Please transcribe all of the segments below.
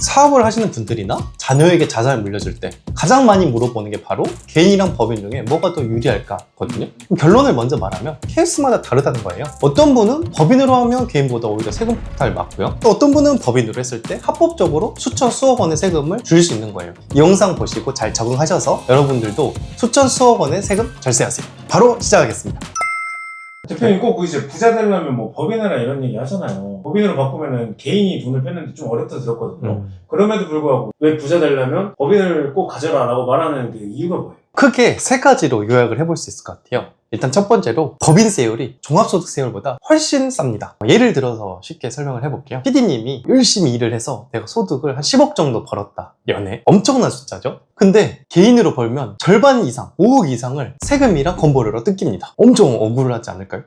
사업을 하시는 분들이나 자녀에게 자산을 물려줄 때 가장 많이 물어보는 게 바로 개인이랑 법인 중에 뭐가 더 유리할까거든요. 그럼 결론을 먼저 말하면 케이스마다 다르다는 거예요. 어떤 분은 법인으로 하면 개인보다 오히려 세금 폭탄을 맞고요. 또 어떤 분은 법인으로 했을 때 합법적으로 수천 수억 원의 세금을 줄일 수 있는 거예요. 이 영상 보시고 잘 적응하셔서 여러분들도 수천 수억 원의 세금 절세하세요. 바로 시작하겠습니다. 대표님 꼭 이제 부자 되려면 뭐 법인이나 이런 얘기 하잖아요. 법인으로 바꾸면은 개인이 돈을 뺐는데 좀 어렵다 들었거든요. 그럼에도 불구하고 왜 부자 되려면 법인을 꼭 가져라 라고 말하는 그 이유가 뭐예요? 크게 세 가지로 요약을 해볼 수 있을 것 같아요. 일단 첫 번째로 법인세율이 종합소득세율보다 훨씬 쌉니다. 예를 들어서 쉽게 설명을 해볼게요. PD님이 열심히 일을 해서 내가 소득을 한 10억 정도 벌었다. 연애. 엄청난 숫자죠? 근데 개인으로 벌면 절반 이상, 5억 이상을 세금이랑 건보료로 뜯깁니다. 엄청 억울하지 않을까요?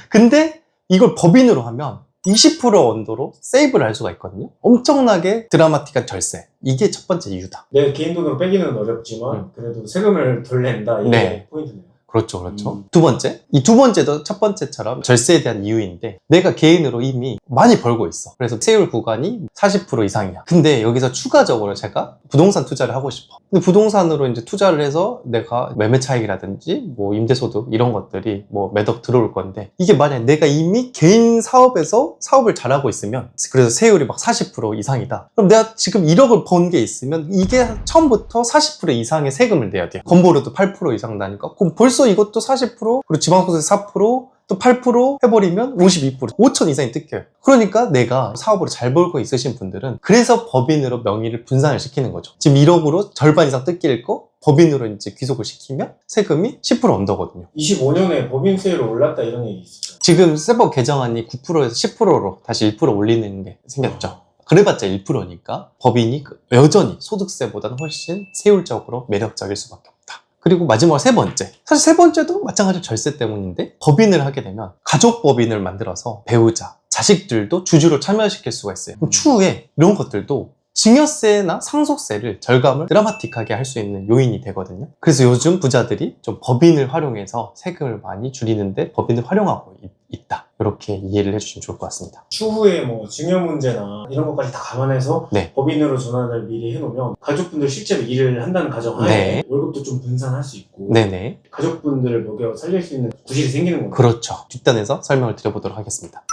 근데 이걸 법인으로 하면 20% 언더로 세이브를 할 수가 있거든요. 엄청나게 드라마틱한 절세. 이게 첫 번째 이유다. 내 개인 돈으로 빼기는 어렵지만 그래도 세금을 덜 낸다. 이게 네. 포인트네요. 그렇죠, 그렇죠. 두 번째, 이 두 번째도 첫 번째처럼 절세에 대한 이유인데 내가 개인으로 이미 많이 벌고 있어. 그래서 세율 구간이 40% 이상이야. 근데 여기서 추가적으로 제가 부동산 투자를 하고 싶어. 근데 부동산으로 이제 투자를 해서 내가 매매 차익이라든지 뭐 임대소득 이런 것들이 뭐 매덕 들어올 건데 이게 만약 내가 이미 개인 사업에서 사업을 잘하고 있으면 그래서 세율이 막 40% 이상이다. 그럼 내가 지금 1억을 번 게 있으면 이게 처음부터 40% 이상의 세금을 내야 돼요. 건보료도 8% 이상 나니까 그럼 벌써 이것도 40% 그리고 지방소득세 4% 또 8% 해버리면 52% 5천 이상이 뜯겨요. 그러니까 내가 사업으로 잘 벌고 있으신 분들은 그래서 법인으로 명의를 분산을 시키는 거죠. 지금 1억으로 절반 이상 뜯길 거 법인으로 이제 귀속을 시키면 세금이 10% 언더거든요. 25년에 법인세율이 올랐다 이런 얘기 있었죠. 지금 세법 개정안이 9%에서 10%로 다시 1% 올리는 게 생겼죠. 그래봤자 1%니까 법인이 여전히 소득세보다는 훨씬 세율적으로 매력적일 수밖에 없다. 그리고 마지막으로 세 번째. 사실 세 번째도 마찬가지로 절세 때문인데 법인을 하게 되면 가족 법인을 만들어서 배우자, 자식들도 주주로 참여시킬 수가 있어요. 그럼 추후에 이런 것들도 증여세나 상속세를 절감을 드라마틱하게 할 수 있는 요인이 되거든요. 그래서 요즘 부자들이 좀 법인을 활용해서 세금을 많이 줄이는데 법인을 활용하고 있다. 이렇게 이해를 해주시면 좋을 것 같습니다. 추후에 뭐 증여 문제나 이런 것까지 다 감안해서 네. 법인으로 전환을 미리 해놓으면 가족분들 실제로 일을 한다는 가정하에 네. 월급도 좀 분산할 수 있고 네네. 가족분들을 먹여 살릴 수 있는 구실이 생기는 겁니다. 그렇죠. 뒷단에서 설명을 드려보도록 하겠습니다.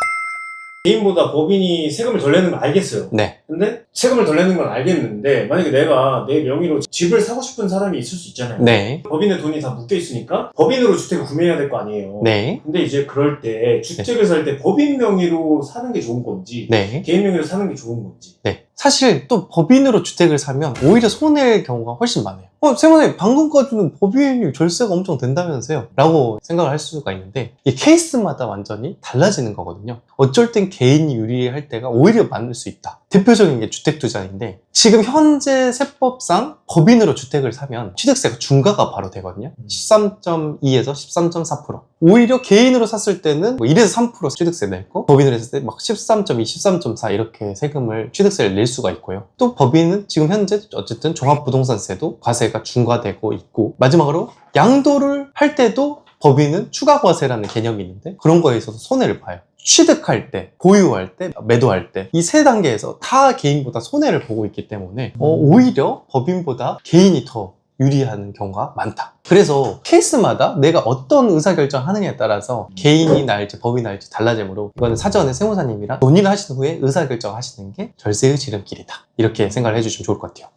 개인보다 법인이 세금을 덜 내는 걸 알겠어요. 네. 근데 세금을 덜 내는 건 알겠는데 만약에 내가 내 명의로 집을 사고 싶은 사람이 있을 수 있잖아요. 네. 법인의 돈이 다 묶여 있으니까 법인으로 주택을 구매해야 될 거 아니에요. 네. 근데 이제 그럴 때 주택을 살 때 법인 명의로 사는 게 좋은 건지 네. 개인 명의로 사는 게 좋은 건지. 네. 사실 또 법인으로 주택을 사면 오히려 손해일 경우가 훨씬 많아요. 세모님 방금까지는 법인이 절세가 엄청 된다면서요? 라고 생각을 할 수가 있는데 이 케이스마다 완전히 달라지는 거거든요. 어쩔 땐 개인이 유리할 때가 오히려 많을 수 있다. 대표적인 게 주택투자인데 지금 현재 세법상 법인으로 주택을 사면 취득세가 중과가 바로 되거든요. 13.2에서 13.4%. 오히려 개인으로 샀을 때는 뭐 1에서 3% 취득세 냈고 법인으로 했을 때 막 13.2, 13.4 이렇게 세금을 취득세를 낼 수가 있고요. 또 법인은 지금 현재 어쨌든 종합부동산세도 과세가 중과되고 있고 마지막으로 양도를 할 때도 법인은 추가과세라는 개념이 있는데 그런 거에 있어서 손해를 봐요. 취득할 때, 보유할 때, 매도할 때 이 세 단계에서 다 개인보다 손해를 보고 있기 때문에 오히려 법인보다 개인이 더 유리한 경우가 많다. 그래서 케이스마다 내가 어떤 의사결정 하느냐에 따라서 개인이 나을지 법인이 나을지 달라지므로 이거는 사전에 세무사님이랑 논의를 하신 후에 의사결정 하시는 게 절세의 지름길이다. 이렇게 생각을 해주시면 좋을 것 같아요.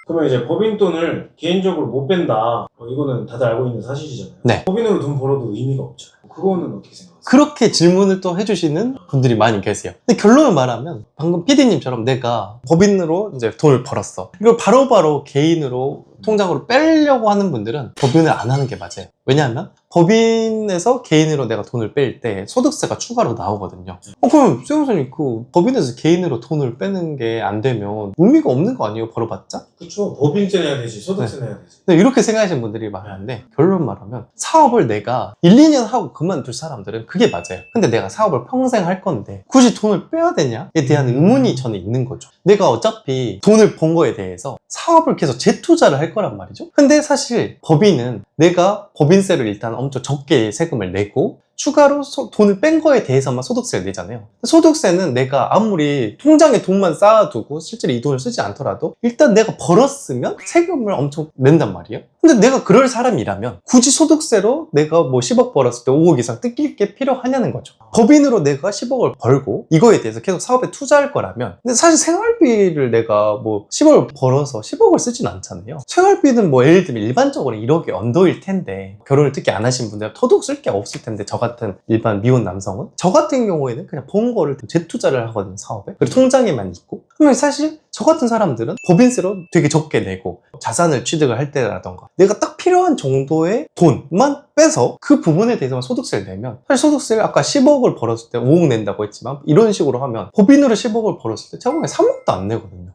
그러면 이제 법인 돈을 개인적으로 못 뺀다. 이거는 다들 알고 있는 사실이잖아요. 네. 법인으로 돈 벌어도 의미가 없죠. 그거는 어떻게 생각하세요? 그렇게 질문을 또 해주시는 분들이 많이 계세요. 근데 결론을 말하면 방금 PD님처럼 내가 법인으로 이제 돈을 벌었어. 이걸 바로바로 개인으로 통장으로 빼려고 하는 분들은 법인을 안 하는 게 맞아요. 왜냐하면 법인에서 개인으로 내가 돈을 뺄 때 소득세가 추가로 나오거든요. 그럼 세무사님 그 법인에서 개인으로 돈을 빼는 게 안 되면 의미가 없는 거 아니에요? 벌어봤자? 그쵸. 법인세 내야 되지. 소득세 내야 되지. 네, 이렇게 생각하시는 분들이 많은데 결론 말하면 사업을 내가 1, 2년 하고 그만둘 사람들은 그게 맞아요. 근데 내가 사업을 평생 할 건데 굳이 돈을 빼야 되냐에 대한 의문이 저는 있는 거죠. 내가 어차피 돈을 번 거에 대해서 사업을 계속 재투자를 할 거란 말이죠. 근데 사실 법인은 내가 법인세를 일단 엄청 적게 세금을 내고 추가로 돈을 뺀 거에 대해서만 소득세를 내잖아요. 소득세는 내가 아무리 통장에 돈만 쌓아두고 실제로 이 돈을 쓰지 않더라도 일단 내가 벌었으면 세금을 엄청 낸단 말이에요. 근데 내가 그럴 사람이라면 굳이 소득세로 내가 뭐 10억 벌었을 때 5억 이상 뜯길 게 필요하냐는 거죠. 법인으로 내가 10억을 벌고 이거에 대해서 계속 사업에 투자할 거라면, 근데 사실 생활비를 내가 뭐 10억을 벌어서 10억을 쓰진 않잖아요. 생활비는 뭐 예를 들면 일반적으로 1억이 언더일 텐데, 결혼을 특히 안 하신 분들은 터득 쓸 게 없을 텐데, 저 같은 일반 미혼 남성은, 저 같은 경우에는 그냥 번 거를 재투자를 하거든요, 사업에. 그리고 통장에만 있고. 그러면 사실 저 같은 사람들은 법인세로 되게 적게 내고, 자산을 취득을 할 때라던가 내가 딱 필요한 정도의 돈만 빼서 그 부분에 대해서만 소득세를 내면, 사실 소득세를 아까 10억을 벌었을 때 5억 낸다고 했지만 이런 식으로 하면 법인으로 10억을 벌었을 때 제가 보기엔 3억도 안 내거든요.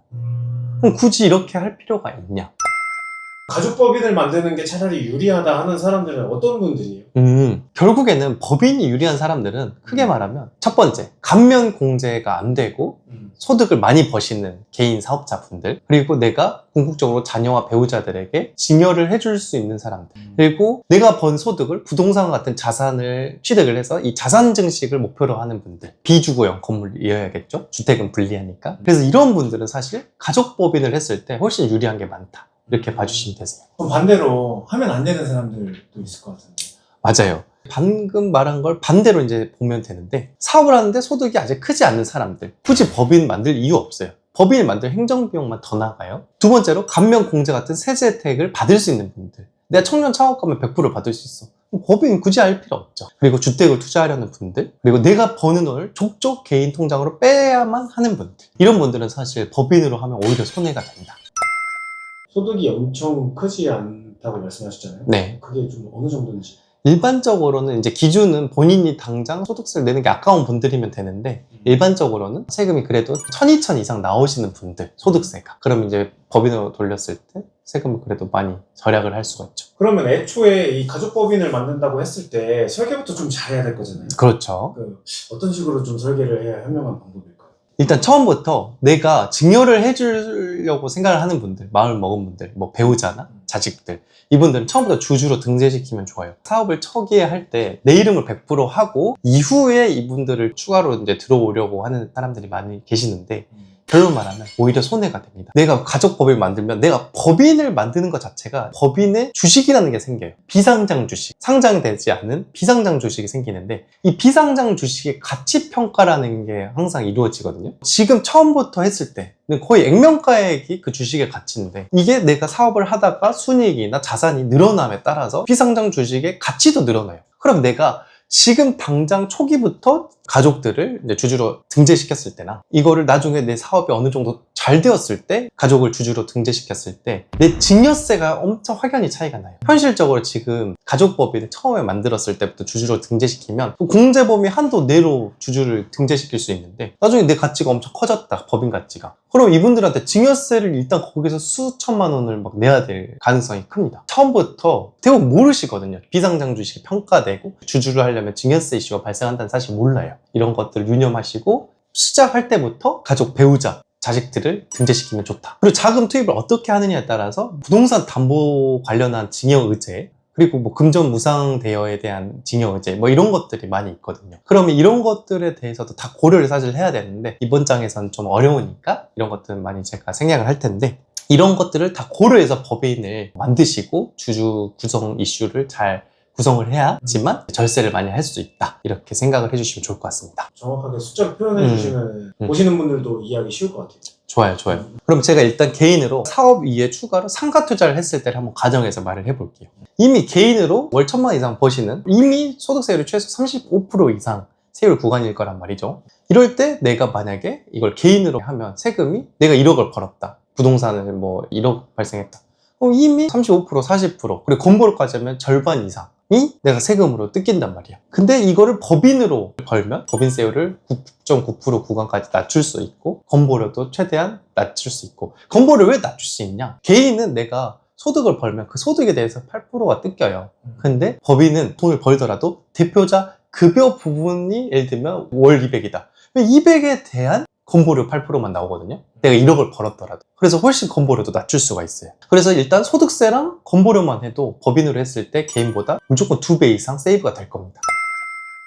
그럼 굳이 이렇게 할 필요가 있냐? 가족법인을 만드는 게 차라리 유리하다 하는 사람들은 어떤 분들이에요? 결국에는 법인이 유리한 사람들은 크게 말하면, 첫 번째, 감면 공제가 안 되고 소득을 많이 버시는 개인 사업자분들, 그리고 내가 궁극적으로 자녀와 배우자들에게 증여를 해줄 수 있는 사람들, 그리고 내가 번 소득을 부동산 같은 자산을 취득을 해서 이 자산 증식을 목표로 하는 분들, 비주거형 건물이어야겠죠? 주택은 불리하니까. 그래서 이런 분들은 사실 가족법인을 했을 때 훨씬 유리한 게 많다, 이렇게 봐주시면 되세요. 그럼 반대로 하면 안 되는 사람들도 있을 것 같은데. 맞아요. 방금 말한 걸 반대로 이제 보면 되는데, 사업을 하는데 소득이 아직 크지 않는 사람들, 굳이 법인 만들 이유 없어요. 법인을 만들 행정비용만 더 나가요. 두 번째로 감면 공제 같은 세제 혜택을 받을 수 있는 분들, 내가 청년 창업가면 100% 받을 수 있어. 법인 굳이 할 필요 없죠. 그리고 주택을 투자하려는 분들, 그리고 내가 버는 돈을 족족 개인 통장으로 빼야만 하는 분들, 이런 분들은 사실 법인으로 하면 오히려 손해가 된다. 소득이 엄청 크지 않다고 말씀하셨잖아요. 네. 그게 좀 어느 정도인지. 일반적으로는 이제 기준은 본인이 당장 소득세를 내는 게 아까운 분들이면 되는데, 일반적으로는 세금이 그래도 1,000, 2,000 이상 나오시는 분들, 소득세가. 그러면 이제 법인으로 돌렸을 때 세금을 그래도 많이 절약을 할 수가 있죠. 그러면 애초에 이 가족법인을 만든다고 했을 때 설계부터 좀 잘해야 될 거잖아요. 그렇죠. 어떤 식으로 좀 설계를 해야 현명한 방법일까요? 일단 처음부터 내가 증여를 해주려고 생각을 하는 분들, 마음을 먹은 분들, 뭐 배우자나 자식들, 이분들은 처음부터 주주로 등재시키면 좋아요. 사업을 초기에 할 때 내 이름을 100% 하고 이후에 이분들을 추가로 이제 들어오려고 하는 사람들이 많이 계시는데, 결론 말하면 오히려 손해가 됩니다. 내가 가족법인을 만들면 내가 법인을 만드는 것 자체가 법인의 주식이라는 게 생겨요. 비상장 주식, 상장되지 않은 비상장 주식이 생기는데, 이 비상장 주식의 가치평가라는 게 항상 이루어지거든요. 지금 처음부터 했을 때 거의 액면가액이 그 주식의 가치인데, 이게 내가 사업을 하다가 순이익이나 자산이 늘어남에 따라서 비상장 주식의 가치도 늘어나요. 그럼 내가 지금 당장 초기부터 가족들을 이제 주주로 등재시켰을 때나, 이거를 나중에 내 사업이 어느 정도 잘 되었을 때 가족을 주주로 등재시켰을 때 내 증여세가 엄청 확연히 차이가 나요. 현실적으로 지금 가족법인을 처음에 만들었을 때부터 주주로 등재시키면 공제 범위 한도 내로 주주를 등재시킬 수 있는데, 나중에 내 가치가 엄청 커졌다, 법인 가치가. 그럼 이분들한테 증여세를 일단 거기서 수천만 원을 막 내야 될 가능성이 큽니다. 처음부터 대부분 모르시거든요. 비상장 주식이 평가되고 주주를 하려면 증여세 이슈가 발생한다는 사실 몰라요. 이런 것들 유념하시고 시작할 때부터 가족, 배우자, 자식들을 등재시키면 좋다. 그리고 자금 투입을 어떻게 하느냐에 따라서 부동산 담보 관련한 증여의제, 그리고 뭐 금전 무상 대여에 대한 증여의제, 뭐 이런 것들이 많이 있거든요. 그러면 이런 것들에 대해서도 다 고려를 사실 해야 되는데, 이번 장에서는 좀 어려우니까 이런 것들은 많이 제가 생략을 할 텐데, 이런 것들을 다 고려해서 법인을 만드시고 주주 구성 이슈를 잘 구성을 해야지만 절세를 많이 할 수 있다, 이렇게 생각을 해주시면 좋을 것 같습니다. 정확하게 숫자로 표현해 주시면 보시는 분들도 이해하기 쉬울 것 같아요. 좋아요. 그럼 제가 일단 개인으로 사업 위에 추가로 상가 투자를 했을 때를 한번 가정해서 말을 해볼게요. 이미 개인으로 월 1,000만 이상 버시는, 이미 소득세율이 최소 35% 이상 세율 구간일 거란 말이죠. 이럴 때 내가 만약에 이걸 개인으로 하면 세금이, 내가 1억을 벌었다, 부동산을 뭐 1억 발생했다, 이미 35%, 40%, 그리고 건보료까지 하면 절반 이상이 내가 세금으로 뜯긴단 말이야. 근데 이거를 법인으로 벌면 법인세율을 9.9% 구간까지 낮출 수 있고, 건보료도 최대한 낮출 수 있고. 건보료 왜 낮출 수 있냐? 개인은 내가 소득을 벌면 그 소득에 대해서 8%가 뜯겨요. 근데 법인은 돈을 벌더라도 대표자 급여 부분이 예를 들면 월 200이다. 200에 대한 건보료 8%만 나오거든요. 내가 1억을 벌었더라도. 그래서 훨씬 건보료도 낮출 수가 있어요. 그래서 일단 소득세랑 건보료만 해도 법인으로 했을 때 개인보다 무조건 2배 이상 세이브가 될 겁니다.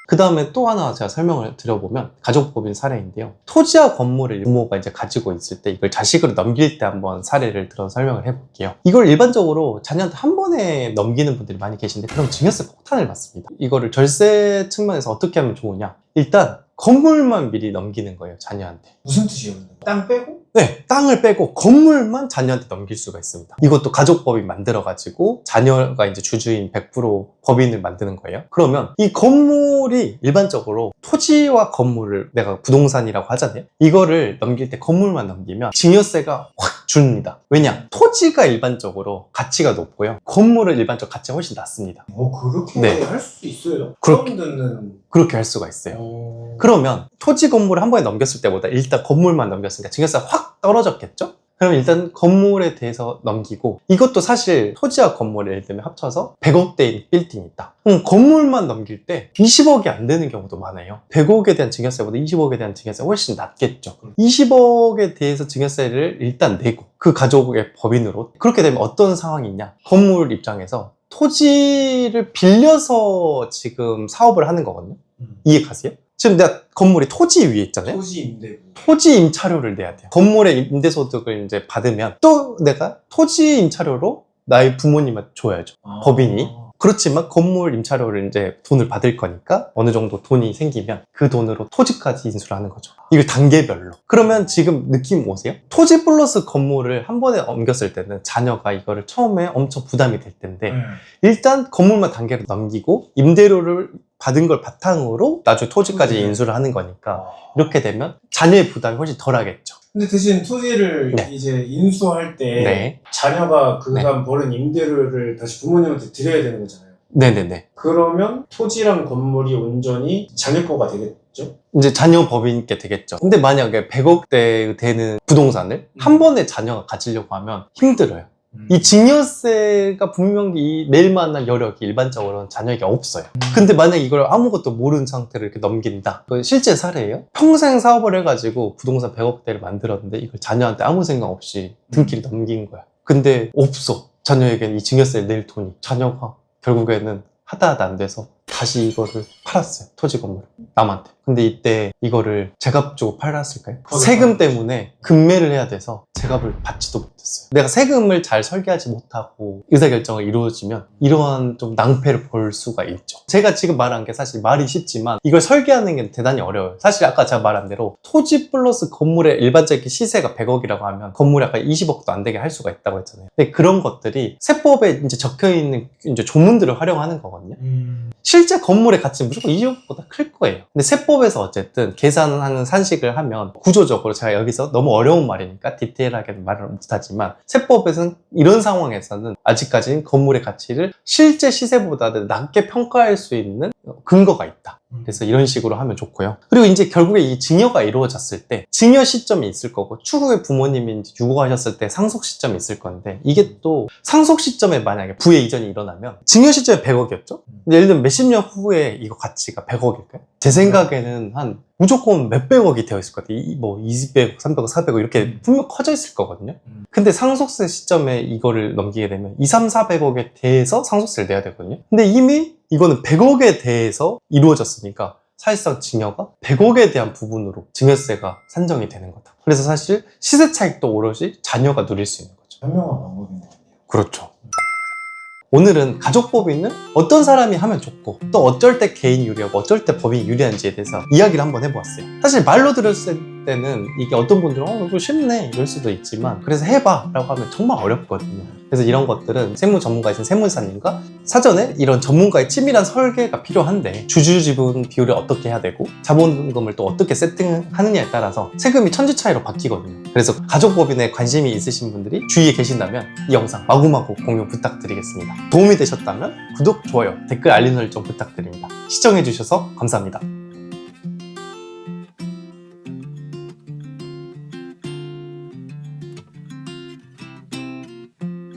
그 다음에 또 하나 제가 설명을 드려보면 가족법인 사례인데요. 토지와 건물을 부모가 이제 가지고 있을 때 이걸 자식으로 넘길 때 한번 사례를 들어 설명을 해볼게요. 이걸 일반적으로 자녀한테 한 번에 넘기는 분들이 많이 계신데 그럼 증여세 폭탄을 맞습니다. 이거를 절세 측면에서 어떻게 하면 좋으냐? 일단 건물만 미리 넘기는 거예요, 자녀한테. 무슨 뜻이에요? 땅 빼고? 네, 땅을 빼고 건물만 자녀한테 넘길 수가 있습니다. 이것도 가족법인 만들어가지고 자녀가 이제 주주인 100% 법인을 만드는 거예요. 그러면 이 건물이 일반적으로 토지와 건물을 내가 부동산이라고 하잖아요. 이거를 넘길 때 건물만 넘기면 증여세가 확 줍니다. 왜냐? 토지가 일반적으로 가치가 높고요. 건물은 일반적으로 가치가 훨씬 낮습니다. 그렇게 네. 할 수 있어요? 그렇게. 처음 듣는. 그렇게 할 수가 있어요. 그러면 토지 건물을 한 번에 넘겼을 때보다 일단 건물만 넘겼으니까 증여세가 확 떨어졌겠죠? 그럼 일단 건물에 대해서 넘기고 이것도 사실 토지와 건물을 예를 들면 합쳐서 100억대인 빌딩이 있다. 그럼 건물만 넘길 때 20억이 안 되는 경우도 많아요. 100억에 대한 증여세보다 20억에 대한 증여세가 훨씬 낮겠죠. 20억에 대해서 증여세를 일단 내고 그 가족의 법인으로 그렇게 되면 어떤 상황이 있냐? 건물 입장에서 토지를 빌려서 지금 사업을 하는 거거든요. 이해 가세요? 지금 내가 건물이 토지 위에 있잖아요. 토지 임대부. 토지 임차료를 내야 돼요. 건물의 임대소득을 이제 받으면 또 내가 토지 임차료로 나의 부모님한테 줘야죠. 법인이. 그렇지만 건물 임차료를 이제 돈을 받을 거니까 어느 정도 돈이 생기면 그 돈으로 토지까지 인수를 하는 거죠. 이걸 단계별로. 그러면 지금 느낌 오세요? 토지 플러스 건물을 한 번에 옮겼을 때는 자녀가 이거를 처음에 엄청 부담이 될 텐데 일단 건물만 단계로 넘기고 임대료를 받은 걸 바탕으로 나중에 토지까지 인수를 하는 거니까 이렇게 되면 자녀의 부담이 훨씬 덜 하겠죠. 근데 대신 토지를 네. 이제 인수할 때 네. 자녀가 그간 벌은 임대료를 다시 부모님한테 드려야 되는 거잖아요. 네네네. 그러면 토지랑 건물이 온전히 자녀 거가 되겠죠? 이제 자녀 법인께 되겠죠. 근데 만약에 100억대 되는 부동산을 한 번에 자녀가 가지려고 하면 힘들어요. 이 증여세가 분명히 이 낼 만한 여력이 일반적으로는 자녀에게 없어요. 근데 만약 이걸 아무것도 모르는 상태로 이렇게 넘긴다. 그 실제 사례예요. 평생 사업을 해가지고 부동산 100억대를 만들었는데 이걸 자녀한테 아무 생각 없이 등기를 넘긴 거야. 근데 없어. 자녀에게는 이 증여세를 낼 돈이. 자녀가 결국에는 하다 안 돼서 다시 이거를 팔았어요. 토지 건물을. 남한테. 근데 이때 이거를 제값 주고 팔았을까요? 세금 때문에 금매를 해야 돼서 제값을 받지도 못했어요. 내가 세금을 잘 설계하지 못하고 의사결정을 이루어지면 이러한 좀 낭패를 볼 수가 있죠. 제가 지금 말한 게 사실 말이 쉽지만 이걸 설계하는 게 대단히 어려워요. 사실 아까 제가 말한 대로 토지 플러스 건물의 일반적인 시세가 100억이라고 하면 건물이 아까 20억도 안 되게 할 수가 있다고 했잖아요. 근데 그런 것들이 세법에 이제 적혀있는 이제 조문들을 활용하는 거거든요. 실제 건물의 가치는 무조건 20억보다 클 거예요. 근데 세법에서 어쨌든 계산하는 산식을 하면 구조적으로 제가 여기서 너무 어려운 말이니까 디테일하게 말을 못하지만 세법에서는 이런 상황에서는 아직까지는 건물의 가치를 실제 시세보다는 낮게 평가할 수 있는 근거가 있다. 그래서 이런 식으로 하면 좋고요. 그리고 이제 결국에 이 증여가 이루어졌을 때 증여 시점이 있을 거고 추후에 부모님이 이제 유고하셨을 때 상속 시점이 있을 건데 이게 또 상속 시점에 만약에 부의 이전이 일어나면 증여 시점에 100억이었죠? 예를 들면 몇십 년 후에 이거 가치가 100억일까요? 제 생각에는 한 무조건 몇백억이 되어 있을 것 같아요. 뭐 200억, 300억, 400억 이렇게 분명 커져 있을 거거든요. 근데 상속세 시점에 이거를 넘기게 되면 2, 3, 400억에 대해서 상속세를 내야 되거든요. 근데 이미 이거는 100억에 대해서 이루어졌으니까 사실상 증여가 100억에 대한 부분으로 증여세가 산정이 되는 거다. 그래서 사실 시세 차익도 오롯이 자녀가 누릴 수 있는 거죠. 현명한 방법이네요. 그렇죠. 오늘은 가족법인을 어떤 사람이 하면 좋고 또 어쩔 때 개인 유리하고 어쩔 때 법인이 유리한지에 대해서 이야기를 한번 해보았어요. 사실 말로 들었을 때는 이게 어떤 분들은 이거 쉽네 이럴 수도 있지만 그래서 해봐 라고 하면 정말 어렵거든요. 그래서 이런 것들은 세무 전문가이신 세무사님과 사전에 이런 전문가의 치밀한 설계가 필요한데 주주지분 비율을 어떻게 해야 되고 자본금을 또 어떻게 세팅하느냐에 따라서 세금이 천지 차이로 바뀌거든요. 그래서 가족법인에 관심이 있으신 분들이 주위에 계신다면 이 영상 마구마구 공유 부탁드리겠습니다. 도움이 되셨다면 구독, 좋아요, 댓글 알림 설정 부탁드립니다. 시청해주셔서 감사합니다.